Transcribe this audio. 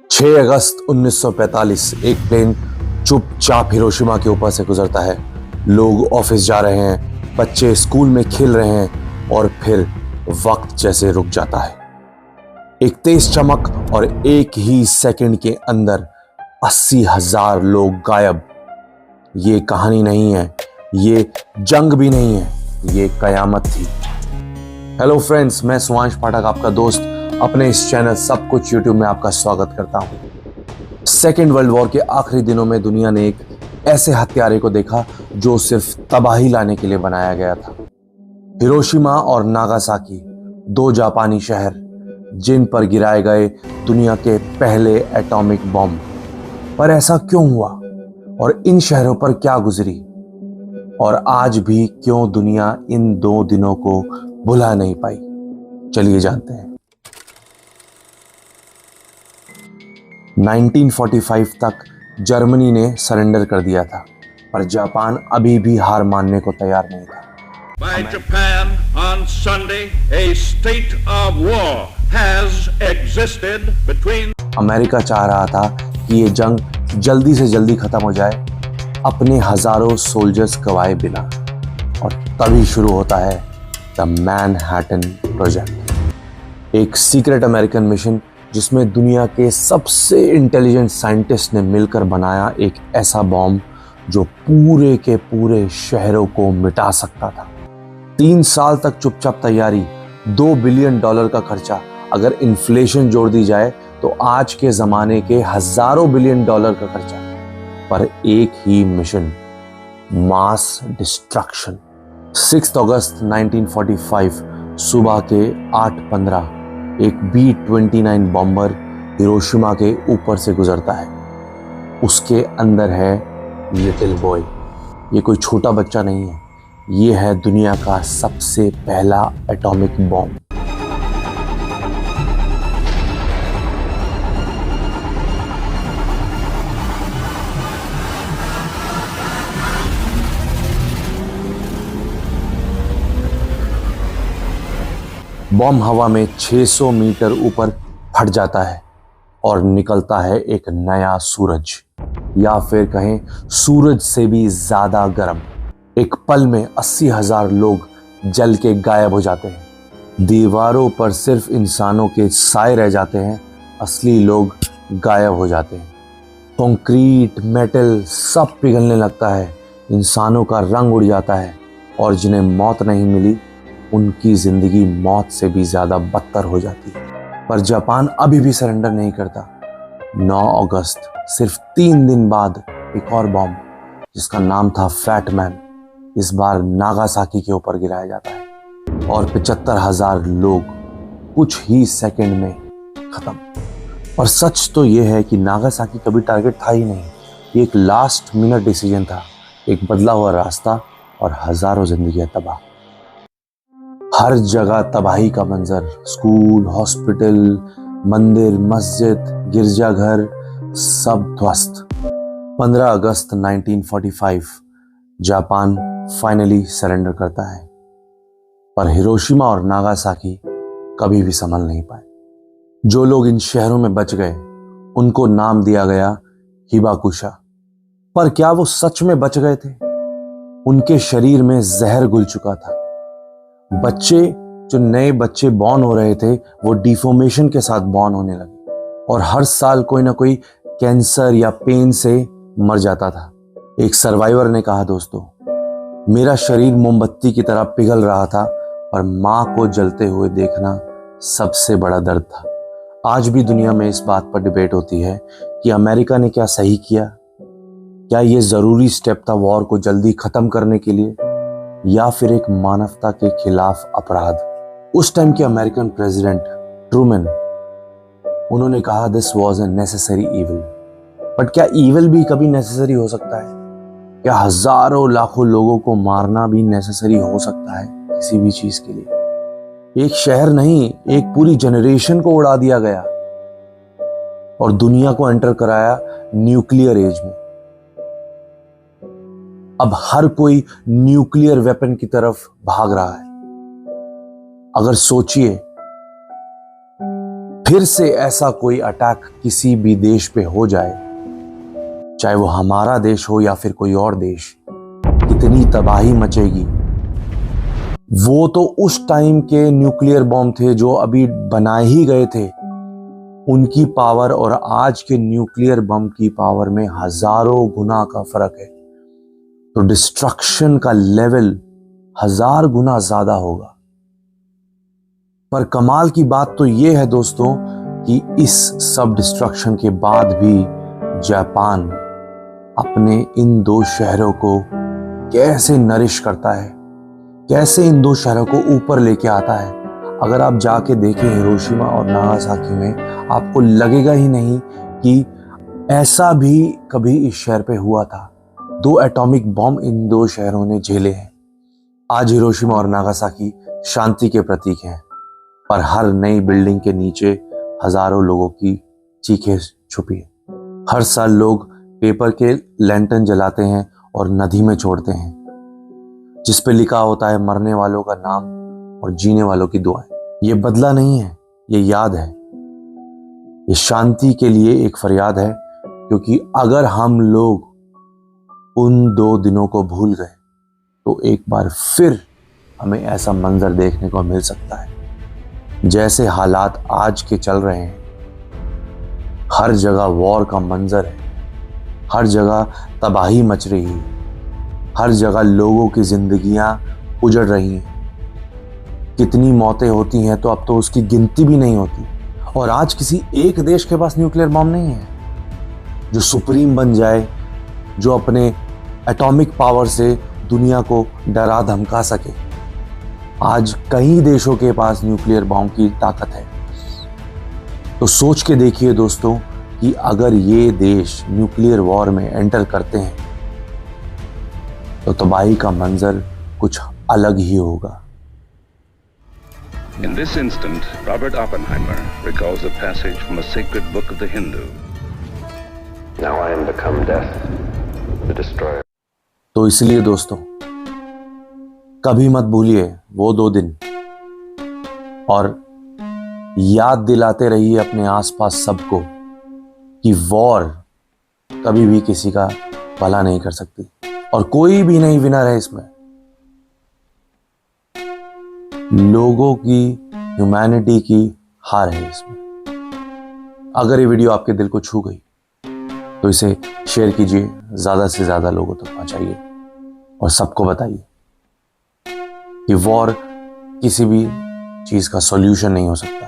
6 अगस्त 1945 एक प्लेन चुपचाप हिरोशिमा के ऊपर से गुजरता है। लोग ऑफिस जा रहे हैं, बच्चे स्कूल में खेल रहे हैं और फिर वक्त जैसे रुक जाता है। एक तेज चमक और एक ही सेकंड के अंदर 80,000 लोग गायब। ये कहानी नहीं है, ये जंग भी नहीं है, ये कयामत थी। हेलो फ्रेंड्स, मैं सुभाष पाठक आपका दोस्त अपने इस चैनल सब कुछ यूट्यूब में आपका स्वागत करता हूं। सेकेंड वर्ल्ड वॉर के आखिरी दिनों में दुनिया ने एक ऐसे हत्यारे को देखा जो सिर्फ तबाही लाने के लिए बनाया गया था। हिरोशिमा और नागासाकी, दो जापानी शहर जिन पर गिराए गए दुनिया के पहले एटॉमिक बॉम्ब। पर ऐसा क्यों हुआ और इन शहरों पर क्या गुजरी, और आज भी क्यों दुनिया इन दो दिनों को भुला नहीं पाई? चलिए जानते हैं। 1945 तक जर्मनी ने सरेंडर कर दिया था, पर जापान अभी भी हार मानने को तैयार नहीं था। By Japan on Sunday, a state of war has existed between. America चाह रहा था कि ये जंग जल्दी से जल्दी खत्म हो जाए, अपने हजारों सोल्जर्स गवाए बिना, और तभी शुरू होता है द मैनहट्टन प्रोजेक्ट, एक सीक्रेट अमेरिकन मिशन जिसमें दुनिया के सबसे इंटेलिजेंट साइंटिस्ट ने मिलकर बनाया एक ऐसा बॉम्ब जो पूरे के पूरे शहरों को मिटा सकता था। 3 साल तक चुपचाप तैयारी, $2 बिलियन का खर्चा। अगर इन्फ्लेशन जोड़ दी जाए तो आज के जमाने के हजारों बिलियन डॉलर का खर्चा, पर एक ही मिशन, मास डिस्ट्रक्शन। 6 अगस्त 1945 सुबह के 8:15 एक B-29 बॉम्बर हिरोशिमा के ऊपर से गुजरता है। उसके अंदर है लिटिल बॉय। ये कोई छोटा बच्चा नहीं है, ये है दुनिया का सबसे पहला एटॉमिक बॉम्ब। बॉम्ब हवा में 600 मीटर ऊपर फट जाता है और निकलता है एक नया सूरज, या फिर कहें सूरज से भी ज्यादा गर्म। एक पल में 80,000 लोग जल के गायब हो जाते हैं। दीवारों पर सिर्फ इंसानों के साए रह जाते हैं, असली लोग गायब हो जाते हैं। कंक्रीट, मेटल सब पिघलने लगता है, इंसानों का रंग उड़ जाता है, और जिन्हें मौत नहीं मिली उनकी जिंदगी मौत से भी ज्यादा बदतर हो जाती है। पर जापान अभी भी सरेंडर नहीं करता। 9 अगस्त, सिर्फ 3 दिन बाद, एक और बॉम्ब जिसका नाम था फैट मैन, इस बार नागासाकी के ऊपर गिराया जाता है और 75,000 लोग कुछ ही सेकंड में खत्म। और सच तो यह है कि नागासाकी कभी टारगेट था ही नहीं, ये एक लास्ट मिनट डिसीजन था, एक बदला हुआ रास्ता और हजारों जिंदगियां तबाह। हर जगह तबाही का मंजर, स्कूल, हॉस्पिटल, मंदिर, मस्जिद, गिरजाघर सब ध्वस्त। 15 अगस्त 1945 जापान फाइनली सरेंडर करता है, पर हिरोशिमा और नागासाकी कभी भी संभल नहीं पाए। जो लोग इन शहरों में बच गए उनको नाम दिया गया हिबाकुशा। पर क्या वो सच में बच गए थे? उनके शरीर में जहर घुल चुका था। बच्चे, जो नए बच्चे बॉर्न हो रहे थे, वो डिफॉर्मेशन के साथ बॉर्न होने लगे, और हर साल कोई ना कोई कैंसर या पेन से मर जाता था। एक सर्वाइवर ने कहा, दोस्तों, मेरा शरीर मोमबत्ती की तरह पिघल रहा था, पर मां को जलते हुए देखना सबसे बड़ा दर्द था। आज भी दुनिया में इस बात पर डिबेट होती है कि अमेरिका ने क्या सही किया, क्या यह जरूरी स्टेप था वॉर को जल्दी खत्म करने के लिए, या फिर एक मानवता के खिलाफ अपराध। उस टाइम के अमेरिकन प्रेसिडेंट ट्रूमैन, उन्होंने कहा this was a necessary evil. But क्या इविल भी कभी नेसेसरी हो सकता है? क्या हजारों लाखों लोगों को मारना भी नेसेसरी हो सकता है किसी भी चीज के लिए? एक शहर नहीं, एक पूरी जनरेशन को उड़ा दिया गया और दुनिया को एंटर कराया न्यूक्लियर एज में। अब हर कोई न्यूक्लियर वेपन की तरफ भाग रहा है। अगर सोचिए, फिर से ऐसा कोई अटैक किसी भी देश पे हो जाए, चाहे वो हमारा देश हो या फिर कोई और देश, कितनी तबाही मचेगी। वो तो उस टाइम के न्यूक्लियर बॉम्ब थे जो अभी बनाए ही गए थे, उनकी पावर और आज के न्यूक्लियर बम की पावर में हजारों गुना का फर्क है। तो डिस्ट्रक्शन का लेवल 1000 गुना ज्यादा होगा। पर कमाल की बात तो यह है दोस्तों कि इस सब डिस्ट्रक्शन के बाद भी जापान अपने इन 2 शहरों को कैसे नरिश करता है, कैसे इन 2 शहरों को ऊपर लेके आता है। अगर आप जाके देखें हिरोशिमा और नागासाकी में, आपको लगेगा ही नहीं कि ऐसा भी कभी इस शहर पे हुआ था। 2 एटॉमिक बॉम्ब इन 2 शहरों ने झेले हैं। आज हिरोशिमा और नागासाकी शांति के प्रतीक हैं, पर हर नई बिल्डिंग के नीचे हजारों लोगों की चीखें छुपी है। हर साल लोग पेपर के लैंटर्न जलाते हैं और नदी में छोड़ते हैं, जिस पे लिखा होता है मरने वालों का नाम और जीने वालों की दुआएं। ये बदला नहीं है, ये याद है, ये शांति के लिए एक फरियाद है। क्योंकि अगर हम लोग उन 2 दिनों को भूल गए तो एक बार फिर हमें ऐसा मंजर देखने को मिल सकता है जैसे हालात आज के चल रहे हैं। हर जगह वॉर का मंजर है, हर जगह तबाही मच रही है, हर जगह लोगों की जिंदगियां उजड़ रही हैं। कितनी मौतें होती हैं तो अब तो उसकी गिनती भी नहीं होती। और आज किसी एक देश के पास न्यूक्लियर बॉम्ब नहीं है जो सुप्रीम बन जाए, जो अपने एटॉमिक पावर से दुनिया को डरा धमका सके। आज कई देशों के पास न्यूक्लियर बॉम्ब की ताकत है। तो सोच के देखिए दोस्तों कि अगर ये देश न्यूक्लियर वॉर में एंटर करते हैं तो तबाही का मंजर कुछ अलग ही होगा। In this instant, Robert Oppenheimer recalls a passage from a sacred book of the Hindu. Now I am become death, the destroyer. तो इसलिए दोस्तों कभी मत भूलिए वो 2 दिन और याद दिलाते रहिए अपने आसपास सबको कि वॉर कभी भी किसी का भला नहीं कर सकती और कोई भी नहीं विनर है इसमें। लोगों की, ह्यूमैनिटी की हार है इसमें। अगर ये वीडियो आपके दिल को छू गई तो इसे शेयर कीजिए, ज्यादा से ज्यादा लोगों तक पहुंचाइए और सबको बताइए कि वॉर किसी भी चीज का सॉल्यूशन नहीं हो सकता।